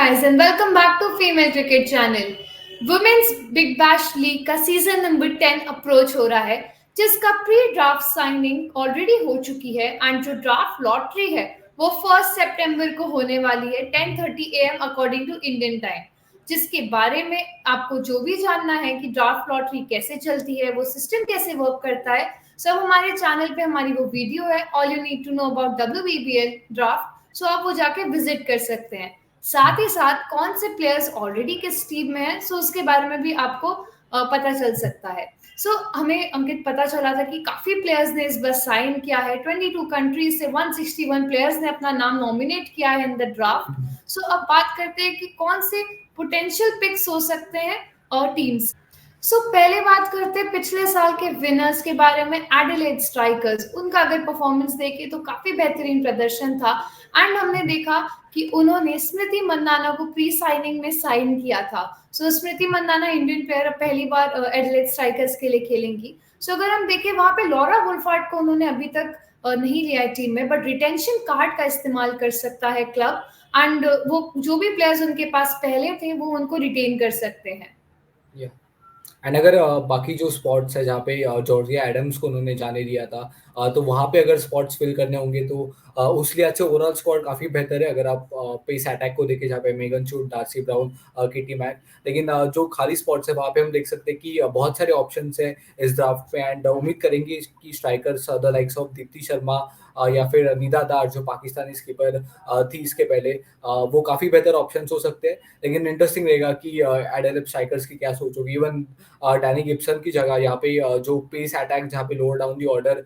guys, and welcome back to Female Cricket Channel. Women's big bash league का season number 10 approach हो रहा है, जिसका प्री ड्राफ्ट साइनिंग ऑलरेडी हो चुकी है एंड जो ड्राफ्ट लॉटरी है वो 1 सितंबर को होने वाली है 10:30 AM according to Indian time. जिसके बारे में आपको जो भी जानना है कि ड्राफ्ट लॉटरी कैसे चलती है, वो सिस्टम कैसे वर्क करता है, सब हमारे चैनल पे हमारी वो वीडियो है, all you need to know about WBBL draft. So आप वो जाके विजिट कर सकते हैं। साथ ही साथ कौन से प्लेयर्स ऑलरेडी किस टीम में हैं, सो उसके बारे में भी आपको पता चल सकता है। सो हमें अंकित पता चला था कि काफी प्लेयर्स ने इस बार साइन किया है। 22 कंट्रीज से 161 प्लेयर्स ने अपना नाम नॉमिनेट किया है इन द ड्राफ्ट। सो अब बात करते हैं कि कौन से पोटेंशियल पिक्स हो सकते हैं और टीम्स। सो पहले बात करते हैं पिछले साल के विनर्स के बारे में, एडिलेड स्ट्राइकर्स। उनका अगर परफॉर्मेंस देखें तो काफी बेहतरीन प्रदर्शन था एंड हमने देखा कि उन्होंने स्मृति मंदाना को प्री साइनिंग में साइन किया था। सो स्मृति मंदाना इंडियन प्लेयर पहली बार एडिलेड स्ट्राइकर्स के लिए खेलेंगी। सो अगर हम देखें वहां पे लॉरा वुल्फार्ड को उन्होंने अभी तक नहीं लिया है टीम में, बट रिटेंशन कार्ड का इस्तेमाल कर सकता है क्लब एंड वो जो भी प्लेयर्स उनके पास पहले थे वो उनको रिटेन कर सकते हैं। एंड अगर बाकी जो स्पॉट्स है जहाँ पे जॉर्जिया एडम्स को उन्होंने जाने दिया था, तो वहाँ पे अगर स्पॉट्स फिल करने होंगे तो उस लिहाज से ओवरऑल स्क्वाड काफ़ी बेहतर है। अगर आप पेस अटैक को देखें जहाँ पे Megan Schutt, Darcie Brown, Kitty Mack, लेकिन जो खाली स्पॉट्स है वहाँ पे हम देख सकते हैं कि बहुत सारे ऑप्शन है इस ड्राफ्ट पे। एंड उम्मीद करेंगे कि strikers the likes of Deepti Sharma या फिर निदा दार जो पाकिस्तानी स्कीपर थी इसके पहले, वो काफ़ी बेहतर ऑप्शन हो सकते हैं। लेकिन इंटरेस्टिंग रहेगा कि एडलेब स्ट्राइकर्स की क्या सोच होगी। इवन डैनी गिब्सन की जगह यहाँ पे जो पेस अटैक जहाँ पे lower down the order,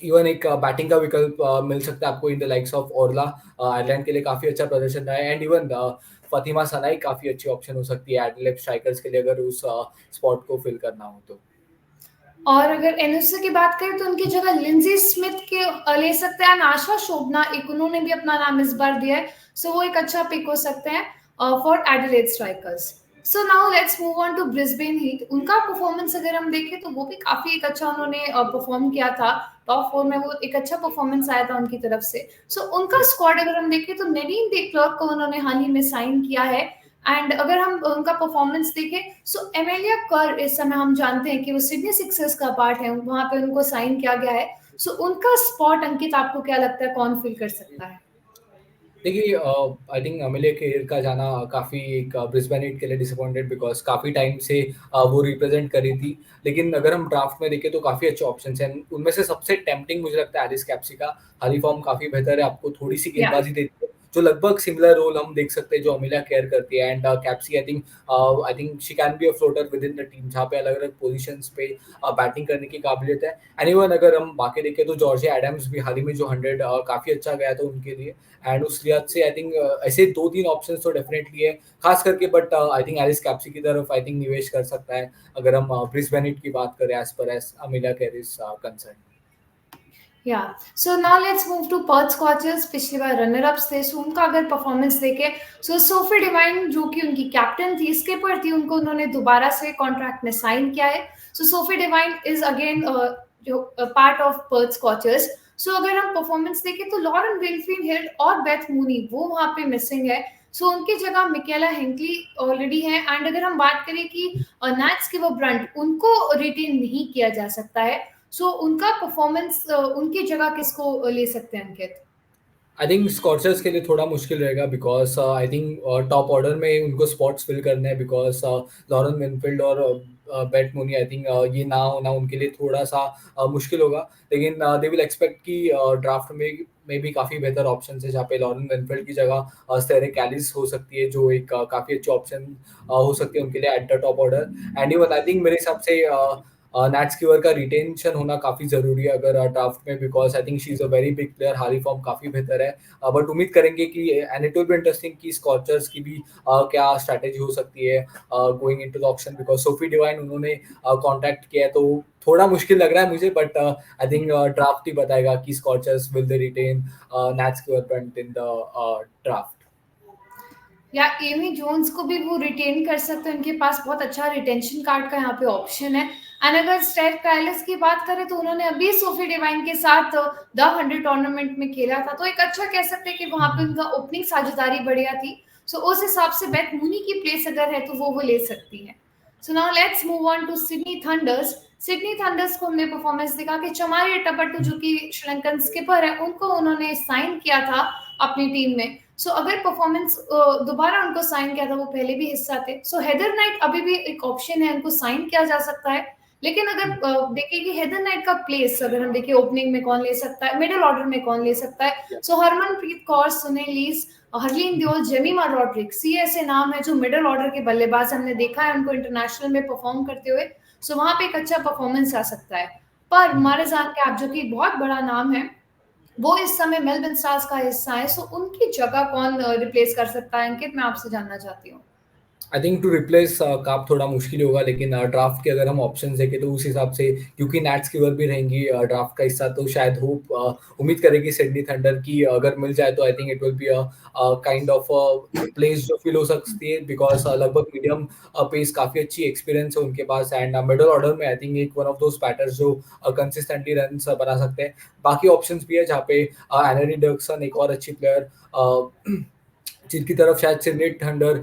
even एक बैटिंग का विकल्प मिल सकता है आपको in the likes of Orla. Ireland के लिए काफी अच्छा प्रदर्शन रहा है। एंड इवन फतिमा सनाई काफी अच्छी ऑप्शन हो सकती है एडलेब स्ट्राइकर्स के लिए अगर उस स्पॉट को फिल करना हो तो। और अगर एनएसए की बात करें तो उनकी जगह लिंजी स्मिथ के ले सकते हैं। आशा शोभना एक उन्होंने भी अपना नाम इस बार दिया है, सो वो एक अच्छा पिक हो सकते हैं for Adelaide Strikers. So now let's move on to Brisbane Heat. उनका परफॉर्मेंस अगर हम देखें तो वो भी काफी एक अच्छा उन्होंने परफॉर्म किया था। टॉप 4 में वो एक अच्छा परफॉर्मेंस आया था उनकी तरफ से। सो उनका स्क्वाड अगर हम देखें तो नेडीन डे क्लर्क को उन्होंने हाल ही में साइन किया है। एंड अगर हम उनका परफॉर्मेंस देखें सो एमेलिया कर इस समय हम जानते हैं कि वो सिडनी सिक्सर्स का पार्ट है, वहां पे उनको साइन किया गया है। सो उनका स्पॉट अंकित आपको क्या लगता है कौन फिल कर सकता है? देखिए, आई थिंक अमेलिया केयर का जाना काफ़ी एक ब्रिस्बेन हीट के लिए डिसअपॉइंटेड, बिकॉज काफ़ी टाइम से वो रिप्रेजेंट करी थी। लेकिन अगर हम ड्राफ्ट में देखें तो काफ़ी अच्छे ऑप्शन हैं। उनमें से सबसे टेम्पटिंग मुझे लगता है एलिस कैप्सी का। हाली फॉर्म काफ़ी बेहतर है, आपको थोड़ी सी या गेंदबाजी देती है जो लगभग सिमिलर रोल हम देख सकते हैं जो अमेलिया केयर करती है। And Capsey I think she can be a floater with in the team जहाँ पे अलग अलग पोजिशन पे बैटिंग करने की काबिलियत है। एंड इवन अगर हम बाकी देखें तो जॉर्जिया एडम्स भी हाल ही में जो 100 काफ़ी अच्छा गया था उनके लिए। एंड उस लिहाज से आई थिंक ऐसे 2-3 ऑप्शन तो डेफिनेटली है खास करके। But I think Alice Capsey की तरफ आई थिंक निवेश कर सकता है अगर हम ब्रिस्बेन हीट की बात करें as per as Amelia Kerr is concern. Yeah so now let's move to Perth Scorchers. पिछली बार रनर अप्स थे, सो उनका अगर परफॉर्मेंस देखें सो सोफी डिवाइन जो कि उनकी कैप्टन थी, स्किपर थी, उनको उन्होंने दोबारा से कॉन्ट्रैक्ट में साइन किया है। सो सोफी डिवाइन इज अगेन जो पार्ट ऑफ पर्थ स्कॉचर्स। सो अगर हम परफॉर्मेंस देखें तो लॉरेन विल्फील्ड हिल और बेथ मूनी वो वहां पे मिसिंग है। सो उनकी जगह मिकेला हिंकली ऑलरेडी है। एंड अगर हम बात करें कि नैट्स की वो ब्रंट उनको रिटेन नहीं किया जा सकता है, सो उनका परफॉर्मेंस उनकी जगह किसको ले सकते हैं अंकित? आई थिंक स्कॉचर्स के लिए थोड़ा मुश्किल रहेगा because I think top order में उनको स्पॉट्स फिल करने हैं। बिकॉज लॉरेन विनफील्ड और बेट मूनी आई थिंक ये ना होना उनके लिए थोड़ा सा मुश्किल होगा। लेकिन दे विल एक्सपेक्ट कि ड्राफ्ट में भी काफ़ी बेहतर ऑप्शन है जहाँ पे लॉरेन विनफील्ड की जगह स्टेरे कैलिस हो सकती है जो एक काफ़ी अच्छी ऑप्शन हो सकती है उनके लिए at the top order. And even I think मेरे हिसाब से नैट स्कीवर का रिटेंशन होना काफ़ी ज़रूरी है अगर ड्राफ्ट में, because I think she is a very big player. हाली फॉर्म काफ़ी बेहतर है। बट उम्मीद करेंगे कि and it will be interesting कि स्कॉचर्स की भी क्या स्ट्रैटेजी हो सकती है going into the auction. Because Sophie Devine उन्होंने कॉन्टैक्ट किया है तो थोड़ा मुश्किल लग रहा है मुझे। बट आई थिंक ड्राफ्ट ही बताएगा कि Scorchers will they retain Nat Sciver in the draft. या एमी जोन्स को भी वो रिटेन कर सकते हैं, उनके पास बहुत अच्छा रिटेंशन कार्ड का यहाँ पे ऑप्शन है। एंड अगर स्टेफ काइलिस की बात करें तो उन्होंने अभी सोफी डिवाइन के साथ द 100 टूर्नामेंट में खेला था, तो एक अच्छा कह सकते हैं कि वहां पे उनका ओपनिंग साझेदारी बढ़िया थी। सो उस हिसाब से बेथ मूनी की प्लेस अगर है तो वो ले सकती है। So now let's move on to Sydney Thunders. Sydney Thunders को हमने परफॉर्मेंस देखा कि चमारी अट्टापट्टू जो कि श्रीलंकन स्किपर है, उनको उन्होंने साइन किया था अपनी टीम में। सो अगर परफॉर्मेंस दोबारा उनको साइन किया था, वो पहले भी हिस्सा थे, सो हेदर नाइट अभी भी एक ऑप्शन है, उनको साइन किया जा सकता है। लेकिन अगर देखें कि हेदर नाइट का प्लेस अगर हम देखें ओपनिंग में कौन ले सकता है, मिडिल ऑर्डर में कौन ले सकता है, सो हरमनप्रीत कौर, सुनील लीस, हरलीन दियोल, जेमिमा रॉड्रिक्स, ये ऐसे नाम है जो मिडिल ऑर्डर के बल्लेबाज हमने देखा है उनको इंटरनेशनल में परफॉर्म करते हुए। सो वहां पे एक अच्छा परफॉर्मेंस आ सकता है। पर मारेजान कैप जो कि बहुत बड़ा नाम है, वो इस समय मेलबर्न स्टार्स का हिस्सा है। सो उनकी जगह कौन रिप्लेस कर सकता है? अंकित, मैं आपसे जानना चाहती हूँ। आई थिंक टू रिप्लेस काप थोड़ा मुश्किल होगा, लेकिन ड्राफ्ट के अगर हम ऑप्शन देखें तो उस हिसाब से, क्योंकि नैट स्कीवर भी रहेंगी ड्राफ्ट का हिस्सा, तो शायद होप उम्मीद करेगी सिडनी थंडर की अगर मिल जाए तो I think it will be kind of place जो फील हो सकती है, बिकॉज लगभग मीडियम पेस, काफी अच्छी एक्सपीरियंस है उनके पास, एंड मिडल ऑर्डर में आई थिंक एक वन ऑफ दोस बैटर्स जो कंसिस्टेंटली रन बना सकते हैं। बाकी ऑप्शंस भी है जहाँ पे एनरी डर्कसन एक और अच्छी प्लेयर जिनकी तरफ शायद सिडनी थंडर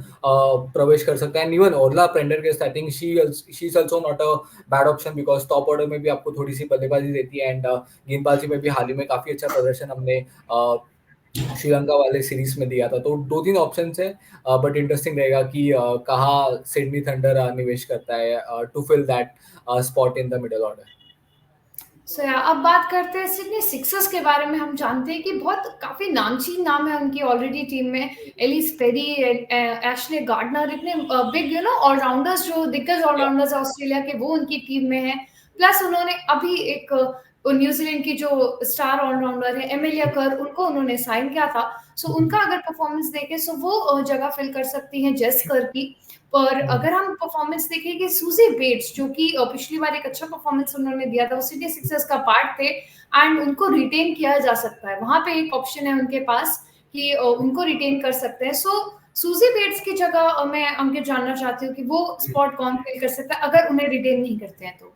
प्रवेश कर सकता है। Even Orla Prendergast, I think she is also not a bad option, because top order में भी आपको थोड़ी सी बल्लेबाजी देती है, एंड गेंदबाजी में भी हाल ही में काफी अच्छा प्रदर्शन हमने श्रीलंका वाले सीरीज में दिया था। तो दो तीन ऑप्शन है, बट इंटरेस्टिंग रहेगा कि कहाँ सिडनी थंडर निवेश करता है to fill that spot in the middle order. So yeah अब बात करते हैं सिडनी सिक्सर्स के बारे में। हम जानते हैं कि बहुत काफी नामचीन नाम है उनकी ऑलरेडी टीम में, एलिस पेरी, एशले गार्डनर, इतने बिग ऑलराउंडर्स, जो दिग्गज ऑलराउंडर्स ऑस्ट्रेलिया के, वो उनकी टीम में है। प्लस उन्होंने अभी एक न्यूजीलैंड की जो स्टार ऑलराउंडर है एमिलिया कर, उनको उन्होंने साइन किया था। सो उनका अगर परफॉर्मेंस देखें सो वो जगह फिल कर सकती हैं जेस कर की। पर अगर हम परफॉर्मेंस देखें कि सूजी बेट्स, जो कि पिछली बार एक अच्छा परफॉर्मेंस उन्होंने दिया था, वो सिटी सिक्सर्स का पार्ट थे, एंड उनको रिटेन किया जा सकता है। वहां पे एक ऑप्शन है उनके पास कि उनको रिटेन कर सकते हैं। सो सूजी बेट्स की जगह मैं अंकित जानना चाहती हूँ कि वो स्पॉट कौन फिल कर सकता है अगर उन्हें रिटेन नहीं करते हैं तो।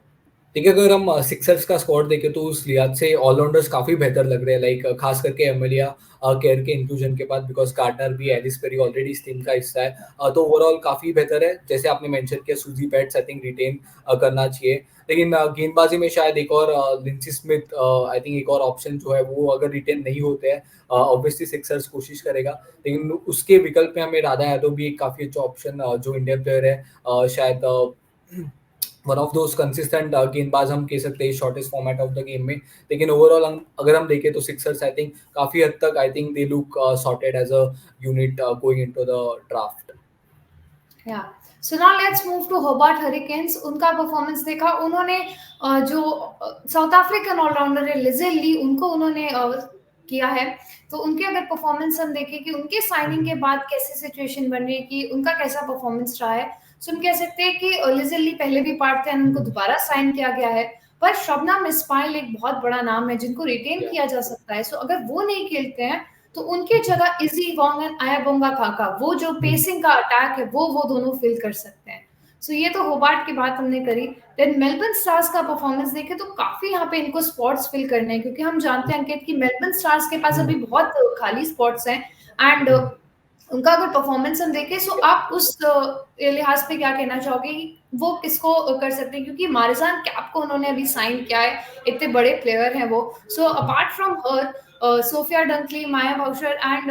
देखिए, अगर हम सिक्सर्स का स्क्वाड देखें तो उस लिहाज से ऑलराउंडर्स काफी बेहतर लग रहे हैं, लाइक खास करके एमिलिया केयर के इंक्लूजन के बाद, बिकॉज गार्डनर भी, एलिस पेरी ऑलरेडी इस टीम का हिस्सा है, तो ओवरऑल काफी बेहतर है। जैसे आपने मेंशन किया, सूजी बैट्स आई थिंक रिटेन करना चाहिए, लेकिन गेंदबाजी में शायद एक और लिंसी स्मिथ, आई थिंक एक और ऑप्शन जो है वो अगर रिटेन नहीं होते हैं, ऑब्वियसली सिक्सर्स कोशिश करेगा, लेकिन उसके विकल्प में हमें राधा यादव भी एक काफी अच्छा ऑप्शन, जो इंडियन प्लेयर है, शायद वन ऑफ दोस कंसिस्टेंट गेंदबाज हम कह सकते हैं shortest format of the game में। लेकिन ओवरऑल अगर हम देखें तो सिक्सर्स आई थिंक काफी हद तक, I think they look sorted as a unit going into the draft. Yeah so now let's move to Hobart Hurricanes. उनका परफॉर्मेंस देखा उन्होंने, जो साउथ अफ्रीकन ऑलराउंडर है लिजेल ली, उनको उन्होंने किया है। तो उनके अगर परफॉर्मेंस हम देखें कि उनके साइनिंग के बाद कैसी सिचुएशन बन रही है, कि उनका कैसा परफॉर्मेंस रहा है, सो हम कह सकते हैं कि लिजेल ली पहले भी पार्ट थे, उनको दोबारा साइन किया गया है। पर शबनम इस्माइल एक बहुत बड़ा नाम है जिनको रिटेन किया जा सकता है। सो अगर वो नहीं खेलते हैं तो उनकी जगह इजी वोंग एंड आयाबोंगा काका, वो जो पेसिंग का अटैक है, वो दोनों फिल कर सकते हैं। सो ये तो होबार्ट की बात हमने करी। देन मेलबर्न स्टार्स का परफॉर्मेंस देखें तो काफी यहाँ पे इनको स्पॉट्स फिल करने हैं, क्योंकि हम जानते हैं अंकित कि मेलबर्न स्टार्स के पास अभी बहुत खाली स्पॉट्स हैं। एंड उनका अगर परफॉर्मेंस हम देखें, सो आप उस लिहाज पे क्या कहना चाहोगे कि वो किसको कर सकते हैं? क्योंकि मारिजान कैप को उन्होंने अभी साइन किया है, इतने बड़े प्लेयर हैं वो। So apart from her, Sophia Dunkley, Maia Bouchier and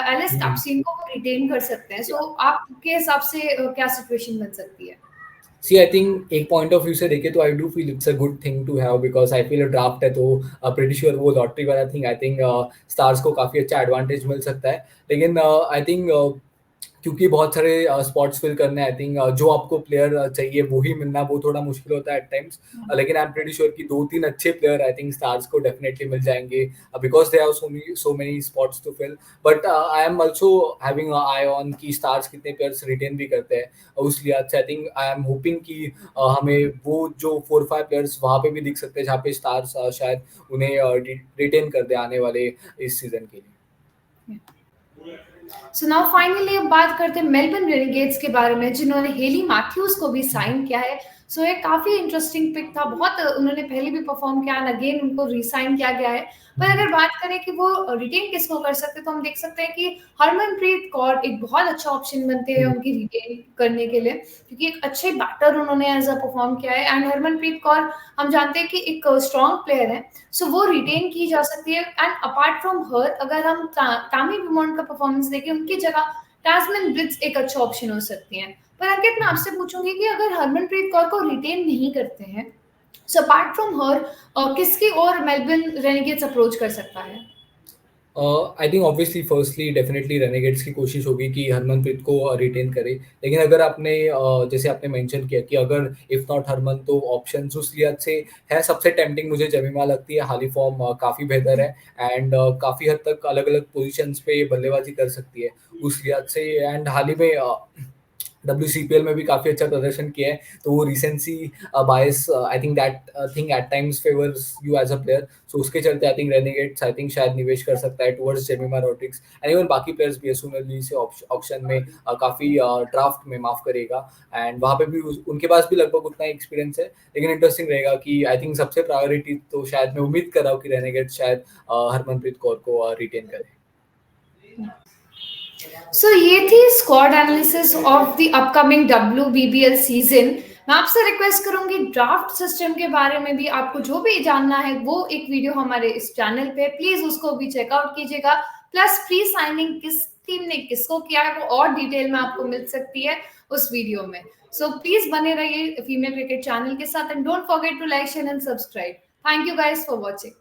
Alice Capsey को वो रिटेन कर सकते हैं। सो आपके हिसाब से क्या सिचुएशन बन सकती है? सी, आई थिंक एक पॉइंट ऑफ व्यू से देखे तो I do feel it's a good thing to have, because I feel draft है तो प्रीटी श्योर वो लॉटरी वाला थिंग, आई थिंक स्टार्स को काफी अच्छा एडवांटेज मिल सकता है। लेकिन आई थिंक क्योंकि बहुत सारे स्पॉट्स फिल करने, आई थिंक जो आपको प्लेयर चाहिए वो ही मिलना वो थोड़ा मुश्किल होता है एट टाइम्स। लेकिन आई एम प्रीटी श्योर कि दो तीन अच्छे प्लेयर आई थिंक स्टार्स को डेफिनेटली मिल जाएंगे, because they have so many spots to fill. But I am also having eye on कि स्टार्स कितने प्लेयर्स रिटेन भी करते हैं, उस लिहाज से I think I am hoping कि हमें वो जो 4-5 प्लेयर्स वहाँ पे भी दिख सकते हैं जहाँ पे स्टार्स शायद उन्हें रिटेन कर दे आने वाले इस सीजन के लिए। सो नाउ फाइनली अब बात करते हैं मेलबर्न रेनेगेड्स के बारे में, जिन्होंने हेली मैथ्यूज को भी साइन किया है। सो ये काफी इंटरेस्टिंग पिक था, बहुत उन्होंने पहले भी परफॉर्म किया एंड अगेन उनको रिसाइन किया गया है। पर हम्म, अगर बात करें कि वो रिटेन किसको कर सकते हैं, तो हम देख सकते हैं कि हरमनप्रीत कौर एक बहुत अच्छा ऑप्शन बनते हैं हम्म, उनकी रिटेन करने के लिए, क्योंकि एक अच्छे बैटर उन्होंने एज अ परफॉर्म किया है एंड हरमनप्रीत कौर हम जानते हैं कि एक स्ट्रॉन्ग प्लेयर है, सो वो रिटेन की जा सकती है। एंड अपार्ट फ्रॉम हर अगर हम टामी बिमोंड का परफॉर्मेंस देखें, उनकी जगह टास्मिन ब्रिट्स एक अच्छा ऑप्शन हो सकती हैं। पर अंकित, मैं आपसे पूछूंगी कि अगर हरमनप्रीत कौर को रिटेन नहीं करते हैं, सो अपार्ट फ्रॉम हर किसकी और मेलबर्न रेनेगेट्स अप्रोच कर सकता है? I think obviously firstly definitely Renegades की कोशिश होगी कि हरमनप्रीत को रिटेन करे। लेकिन अगर आपने जैसे आपने मेंशन किया कि अगर इफ नॉट हरमन तो ऑप्शंस उस लिहाज से है, सबसे टेम्पटिंग मुझे जमीमा लगती है। हाली फॉर्म काफ़ी बेहतर है एंड काफ़ी हद तक अलग अलग पोजीशंस पे बल्लेबाजी कर सकती है उस लिहाज से। एंड हाल ही में WCPL में भी काफ़ी अच्छा प्रदर्शन किया है, तो वो recency bias I think that thing at times favours you as a player. So उसके चलते I think Renegades I think शायद निवेश कर सकता है towards Jemimah Rodrigues and even बाकी प्लेयर्स भी एसुनली से ऑप्शन में काफ़ी ड्राफ्ट में माफ करेगा। एंड वहाँ पे भी उनके पास भी लगभग उतना ही एक्सपीरियंस है। लेकिन इंटरेस्टिंग रहेगा कि आई थिंक सबसे प्रायोरिटी तो शायद मैं उम्मीद कर रहा हूँ कि रेनेगेट्स शायद हरमनप्रीत कौर को रिटेन करे। सो ये थी squad analysis of the upcoming WBBL season. मैं आपसे रिक्वेस्ट करूंगी, ड्राफ्ट सिस्टम के बारे में भी आपको जो भी जानना है वो एक वीडियो हमारे इस चैनल पे प्लीज उसको भी चेकआउट कीजिएगा। प्लस प्री साइनिंग किस टीम ने किसको किया है वो और डिटेल में आपको मिल सकती है उस वीडियो में। सो प्लीज बने रहिए फीमेल क्रिकेट चैनल के साथ and don't forget to like share and subscribe. Thank you guys for watching.